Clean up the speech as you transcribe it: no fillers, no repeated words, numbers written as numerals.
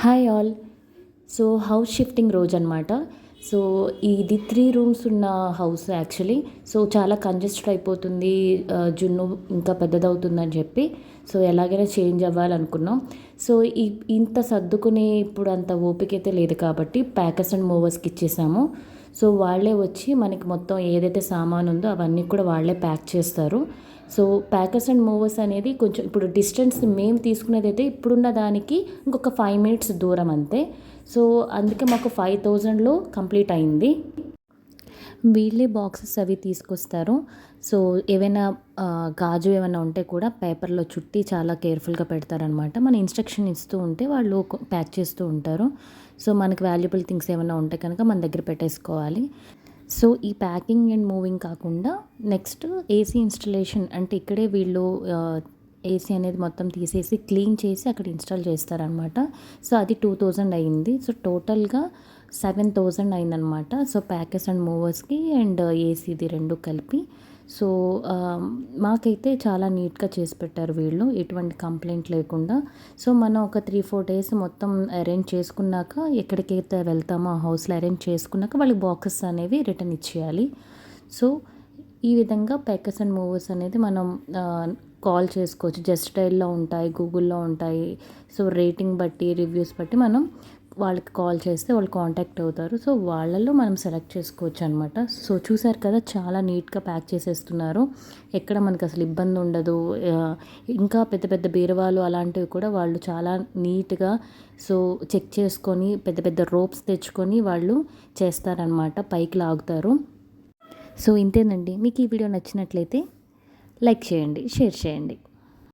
Hi all. So house shifting రోజు అనమాట. So ఇది 3 రూమ్స్ ఉన్న హౌస్ యాక్చువల్లీ. సో చాలా కంజెస్టెడ్ అయిపోతుంది, జున్ను ఇంకా పెద్దదవుతుందని చెప్పి సో ఎలాగైనా చేంజ్ అవ్వాలనుకున్నాం. సో ఇంత సర్దుకునే ఇప్పుడు అంత ఓపిక అయితే లేదు కాబట్టి ప్యాకర్స్ అండ్ మూవర్స్కి ఇచ్చేసాము. సో వాళ్ళే వచ్చి మనకి మొత్తం ఏదైతే సామాను ఉందో అవన్నీ కూడా వాళ్ళే ప్యాక్ చేస్తారు. సో ప్యాకర్స్ అండ్ మూవర్స్ అనేది కొంచెం ఇప్పుడు డిస్టెన్స్ మేము తీసుకునేది అయితే ఇప్పుడున్న దానికి ఇంకొక 5 మినిట్స్ దూరం అంతే. సో అందుకే మాకు 5000లో కంప్లీట్ అయింది. వీళ్ళే బాక్సెస్ అవి తీసుకొస్తారు. సో ఏవైనా గాజు ఏమైనా ఉంటే కూడా పేపర్లో చుట్టి చాలా కేర్ఫుల్గా పెడతారనమాట. మన ఇన్స్ట్రక్షన్ ఇస్తూ ఉంటే వాళ్ళు ప్యాక్ చేస్తూ ఉంటారు. సో మనకి వాల్యుబుల్ థింగ్స్ ఏమైనా ఉంటే కనుక మన దగ్గర పెట్టేసుకోవాలి. సో ఈ ప్యాకింగ్ అండ్ మూవింగ్ కాకుండా నెక్స్ట్ ఏసీ ఇన్స్టలేషన్, అంటే ఇక్కడే వీళ్ళు ఏసీ అనేది మొత్తం తీసేసి క్లీన్ చేసి అక్కడ ఇన్స్టాల్ చేస్తారనమాట. సో అది 2000 అయింది. సో టోటల్గా 7000 అయిందనమాట. సో ప్యాకర్స్ అండ్ మూవర్స్కి అండ్ ఏసీది రెండు కలిపి. సో మాకైతే చాలా నీట్గా చేసి పెట్టారు వీళ్ళు, ఎటువంటి కంప్లైంట్ లేకుండా. సో మనం ఒక 3-4 డేస్ మొత్తం అరేంజ్ చేసుకున్నాక, ఎక్కడికైతే వెళ్తామో ఆ హౌస్లో అరేంజ్ చేసుకున్నాక వాళ్ళకి బాక్సెస్ అనేవి రిటర్న్ ఇచ్చేయాలి. సో ఈ విధంగా ప్యాకర్స్ అండ్ మూవర్స్ అనేది మనం కాల్ చేసుకోవచ్చు. జస్ట్ డైల్లో ఉంటాయి, గూగుల్లో ఉంటాయి. సో రేటింగ్ బట్టి, రివ్యూస్ బట్టి మనం వాళ్ళకి కాల్ చేస్తే వాళ్ళు కాంటాక్ట్ అవుతారు. సో వాళ్ళల్లో మనం సెలెక్ట్ చేసుకోవచ్చు అనమాట. సో చూసారు కదా, చాలా నీట్గా ప్యాక్ చేసేస్తున్నారు. ఎక్కడ మనకు అసలు ఇబ్బంది ఉండదు. ఇంకా పెద్ద పెద్ద బీరువాలు అలాంటివి కూడా వాళ్ళు చాలా నీట్గా సో చెక్ చేసుకొని పెద్ద పెద్ద రోప్స్ తెచ్చుకొని వాళ్ళు చేస్తారనమాట, పైకి లాగుతారు. సో ఇంతేనండి. మీకు ఈ వీడియో నచ్చినట్లయితే లైక్ చేయండి, షేర్ చేయండి.